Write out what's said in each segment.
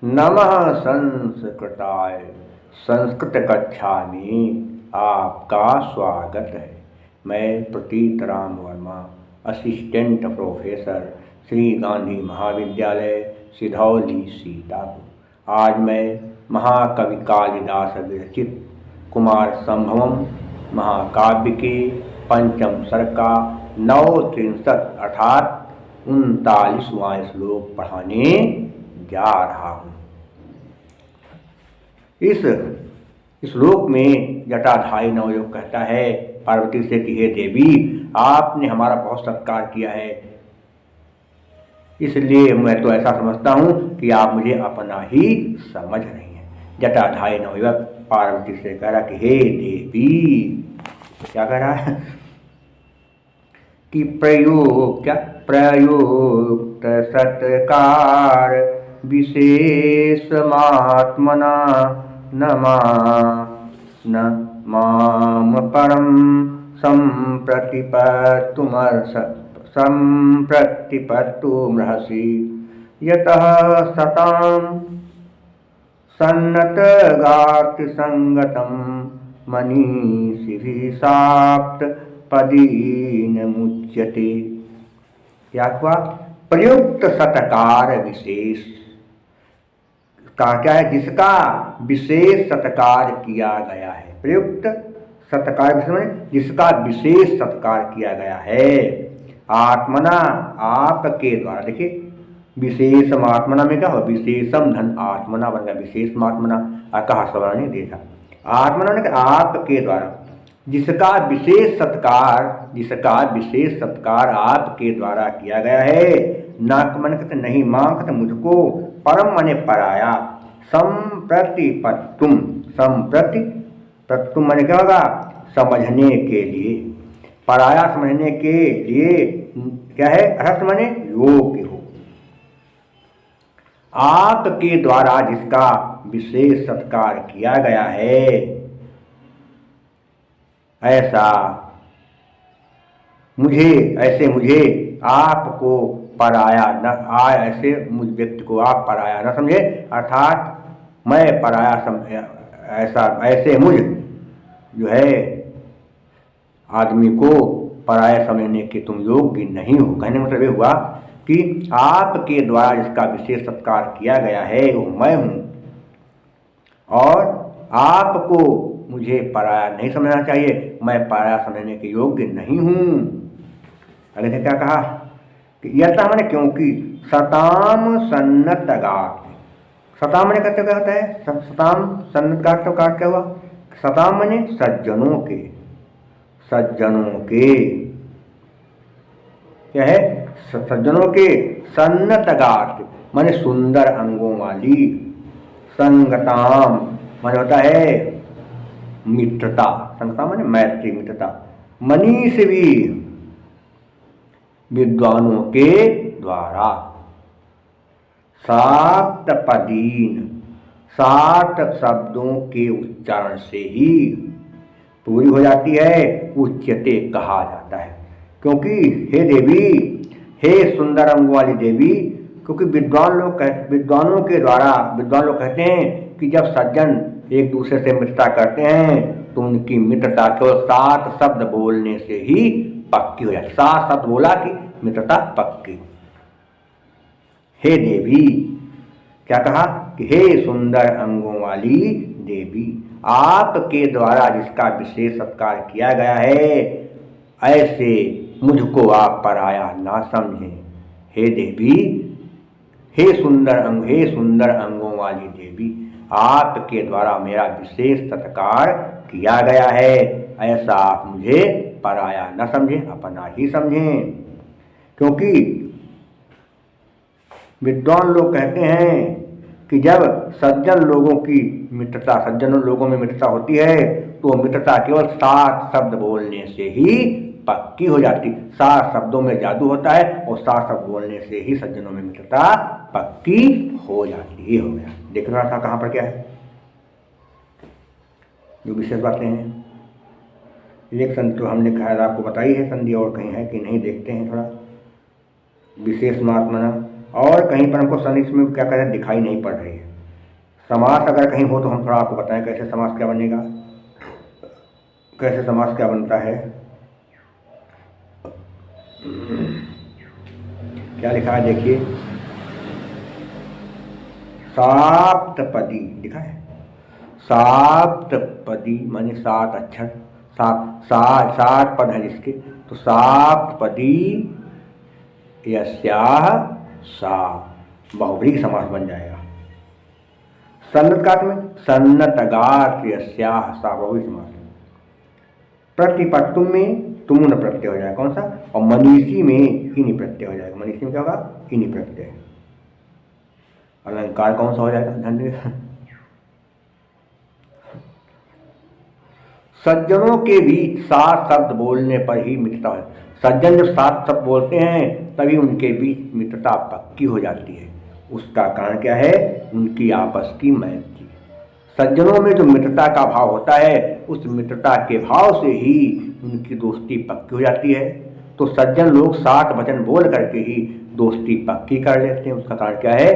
नमः संस्कृताय। संस्कृत कक्षा में आपका स्वागत है। मैं प्रतीत राम वर्मा, असिस्टेंट प्रोफेसर, श्री गांधी महाविद्यालय, सिधौली, सीतापुर। आज मैं महाकवि कालिदास विरचित कुमार संभवम महाकाव्य के पंचम सर्ग का 9:63 अर्थात 39वां श्लोक पढ़ाने जा रहा हूँ। इस श्लोक में जटाधारी नवयुग कहता है पार्वती से कि हे देवी, आपने हमारा बहुत सत्कार किया है, इसलिए मैं तो ऐसा समझता हूँ कि आप मुझे अपना ही समझ रही हैं। जटाधारी नवयुग पार्वती से कह रहा कि हे देवी, क्या कह रहा है कि प्रयुक्त सत्कार विशेषमात्मना न माम परम संप्रतिपत्तुमर्हसि यतः सतां सन्नतगात्रसंगतं मनीषिभिः साप्त पदीन मुच्यते। क्या हुआ? प्रयुक्त सत्कार विशेष का क्या है? जिसका विशेष सत्कार किया गया है। प्रयुक्त सत्कार जिसका विशेष सत्कार किया गया है। आत्मना, आपके द्वारा। देखिए विशेषम आत्मना में क्या हो? विशेषम धन आत्मना बन गया, विशेषम आत्मना। कहा सवर्ण देखा आत्मना ने आपके द्वारा जिसका विशेष सत्कार आपके द्वारा किया गया है। नाक मन कहते नहीं, मां कहते मुझको, परम मने पराया, संप्रतिपत्तुम मने क्या होगा? समझने के लिए, पराया समझने के लिए क्या है? अर्थ मने योग्य हो। आपके द्वारा जिसका विशेष सत्कार किया गया है, ऐसे मुझे आपको पराया न ऐसे मुझ व्यक्ति को आप पराया न समझे, अर्थात मैं पराया ऐसे मुझ जो है आदमी को पराया समझने के तुम योग्य नहीं हो। कहने मतलब ये हुआ कि आपके द्वारा जिसका विशेष सत्कार किया गया है वो मैं हूँ, और आपको मुझे पराया नहीं समझना चाहिए, मैं पराया समझने के योग्य नहीं हूँ। अरे क्या कहा कि यथा मैंने क्योंकि सताम सन्नतगात। सताम मैंने कहते क्या होता है? सताम सन्नतगात का क्या हुआ? सताम मैंने सज्जनों के क्या है? सज्जनों के सन्नतगात माने सुंदर अंगों वाली, संगताम माने होता है मित्रता, संगता माने मैत्री मित्रता, मनीष भी विद्वानों के द्वारा, साप्तपदीन 7 शब्दों के उच्चारण से ही पूरी हो जाती है, उच्यते कहा जाता है। क्योंकि हे देवी, हे सुंदर अंगों वाली देवी, क्योंकि विद्वान लोग कहते हैं कि जब सज्जन एक दूसरे से मित्रता करते हैं तो उनकी मित्रता केवल 7 शब्द बोलने से ही पक्की हो जाती। 7 शब्द बोला कि मित्रता पक्की। हे देवी, क्या कहा कि हे सुंदर अंगों वाली देवी, आपके द्वारा जिसका विशेष सत्कार किया गया है, ऐसे मुझको आप पराया ना समझें। हे देवी, हे सुंदर अंगों वाली देवी, आपके द्वारा मेरा विशेष सत्कार किया गया है, ऐसा आप मुझे पराया न समझें, अपना ही समझें। क्योंकि विद्वान लोग कहते हैं कि जब सज्जन लोगों में मित्रता होती है तो मित्रता केवल 7 शब्द बोलने से ही पक्की हो जाती। 7 शब्दों में जादू होता है और 7 शब्द बोलने से ही सज्जनों में मित्रता पक्की हो जाती। ये हो गया। देख रहा था कहाँ पर क्या है जो विशेष बातें हैं। एक संधि तो हमने खैर आपको बताई है, संधि और कहीं है कि नहीं देखते हैं थोड़ा। विशेष महात्मना और कहीं पर हमको सन इसमें क्या कहते हैं दिखाई नहीं पड़ रही है। समास अगर कहीं हो तो हम थोड़ा आपको बताएं कैसे समास क्या बनेगा, कैसे समास क्या बनता है। क्या लिखा है देखिए, साप्तपदी लिखा है, साप्तपदी माने 7 अक्षर, सात पद है जिसके, तो साप्तपदी यस्याह सा बहुव्रीहि समास बन जाएगा। सन्नत काट में सन्नतगात यस्याह सा बहुव्रीहि समास। प्रतिपत्तुम में तुम न प्रत्यय हो जाएगा, कौन सा, और मनीषी में इनी प्रत्यय हो जाएगा। मनीषी में क्या होगा, इनी प्रत्यय। अलंकार कौन सा हो जाएगा, धन्य। सज्जनों के बीच 7 शब्द बोलने पर ही मित्रता है। सज्जन जब 7 शब्द बोलते हैं तभी उनके बीच मित्रता पक्की हो जाती है। उसका कारण क्या है, उनकी आपस की मैत्री। सज्जनों में जो मित्रता का भाव होता है, उस मित्रता के भाव से ही उनकी दोस्ती पक्की हो जाती है। तो सज्जन लोग 7 वचन बोल करके ही दोस्ती पक्की कर लेते हैं। उसका कारण क्या है,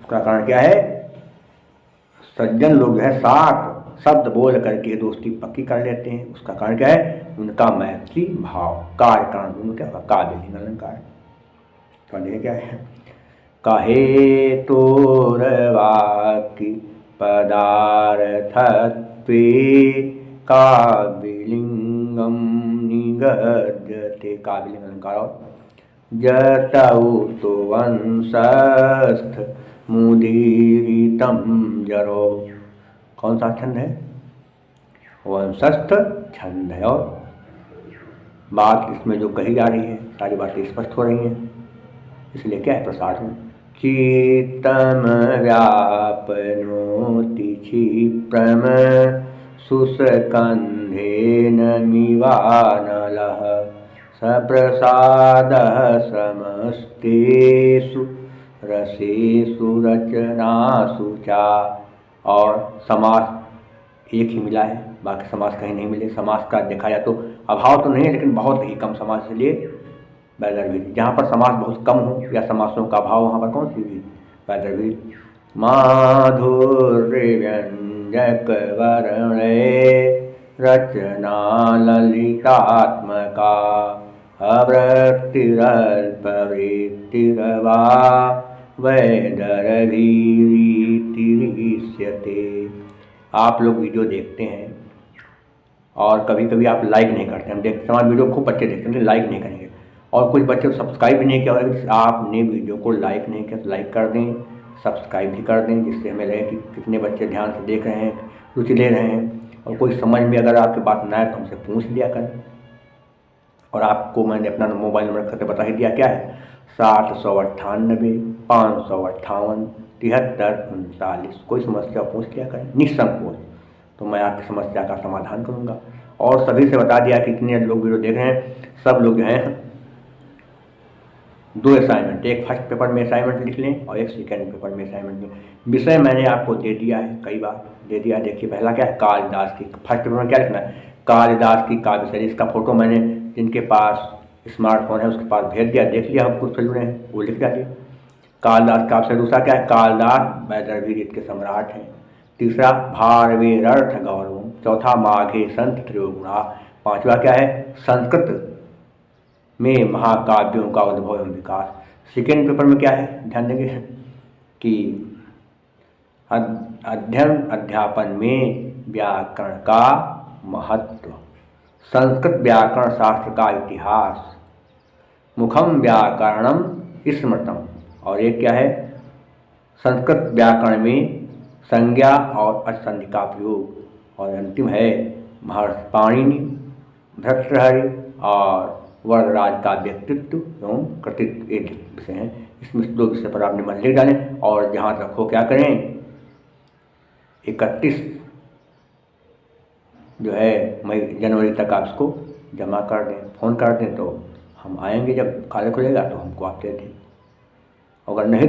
उसका कारण क्या है, सज्जन लोग जो है 7 शब्द बोल करके दोस्ती पक्की कर लेते हैं। उसका कारण क्या है, उनका मैत्री भाव। कार्य कारण दोनों क्या होगा, काव्य अलंकार। तो देखिए क्या है, कहे तोरवाक्य पदार्थत्वे काव्यलिंगम निगद्यते। काव्यलिंग अलंकार। और जतौ तो वंशस्थ मुदीरितम जरो, कौन सा छंद है, वंशस्थ छंद है। और बात इसमें जो कही जा रही है सारी बातें स्पष्ट हो रही हैं, इसलिए क्या है प्रसाद में चित्तम व्यापनोति क्षिप्रम सुस्कंधेन मिवानलः सप्रसादः समस्तेषु रसेषु रचनासु चा। और समास एक ही मिला है, बाकी समास कहीं नहीं मिले। समास का देखा जाए तो अभाव तो नहीं है, लेकिन बहुत ही कम समास, इसलिए वैदर्भी। जहाँ पर समास बहुत कम हो या समासों का अभाव, वहाँ पर कौन सी भी वैदर्भी। माधुर्य व्यंजक वर्णे रचना ललितात्मका अवृत्तिरल्पवृत्तिर्वा वैदर्भीरिष्यते। आप लोग वीडियो देखते हैं और कभी कभी आप लाइक नहीं करते। हम देखते हमारे वीडियो खूब बच्चे देखते हैं, लाइक नहीं करेंगे। और कुछ बच्चे सब्सक्राइब भी नहीं किया। अगर आपने वीडियो को लाइक नहीं किया तो लाइक कर दें, सब्सक्राइब भी कर दें, जिससे हमें लगे कि कितने बच्चे ध्यान से देख रहे हैं, रुचि ले रहे हैं। और कोई समझ में अगर आपकी बात ना आए तो हमसे पूछ लिया करें। और आपको मैंने अपना मोबाइल नंबर करके बता ही दिया, क्या है, 798 558 7339। कोई समस्या पूछ लिया करें निसंकोच, तो मैं आपकी समस्या का समाधान करूंगा। और सभी से बता दिया कि इतने लोग वीडियो देख रहे हैं, सब लोग जो हैं 2 असाइनमेंट, एक फर्स्ट पेपर में असाइनमेंट लिख लें और एक सेकेंड पेपर में असाइनमेंट लें। विषय मैंने आपको दे दिया है, कई बार दे दिया। देखिए पहला क्या है, कालिदास की। फर्स्ट पेपर में क्या लिखना है, कालिदास की काव्य शैली। इसका फोटो मैंने जिनके पास स्मार्टफोन है उसके पास भेज दिया, देख लिया, हम कुछ से जुड़े हैं वो लिख दिया कालिदास काव्य शैली। दूसरा क्या है, कालिदास वैदर्भी रीत के सम्राट हैं। तीसरा भारवेरर्थ गौरव। चौथा माघे संत त्रयोगुणा। पांचवा क्या है, संस्कृत में महाकाव्यों का उद्भव एवं विकास। सेकेंड पेपर में क्या है, ध्यान देंगे कि अध्ययन अध्यापन में व्याकरण का महत्व, संस्कृत व्याकरण शास्त्र का इतिहास, मुखम व्याकरणम स्मृतम। और एक क्या है, संस्कृत व्याकरण में संज्ञा और अष्टसंधि का प्रयोग। और अंतिम है महर्षि पाणिनि, भर्तृहरि और वरदराज का व्यक्तित्व एवं कृतित्व, एक विषय हैं। इसमें 2 विषय पर आप निबंध लिख डालें और जहाँ तक हो क्या करें, 31 जो है मई जनवरी तक आप इसको जमा कर दें, फ़ोन कर दें तो हम आएंगे। जब कार्य खुलेगा तो हमको आप दे दें। अगर नहीं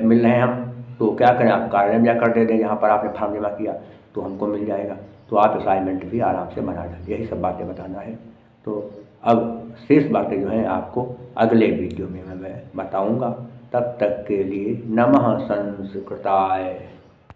मिल रहे हैं हम तो क्या करें, आप कार्यालय में जाकर दे दें जहाँ पर आपने फॉर्म जमा किया, तो हमको मिल जाएगा। तो आप असाइनमेंट भी आराम से बना लें। यही सब बातें बताना है। तो अब शेष बातें जो हैं आपको अगले वीडियो में मैं बताऊंगा। तब तक के लिए नमः संस्कृताय।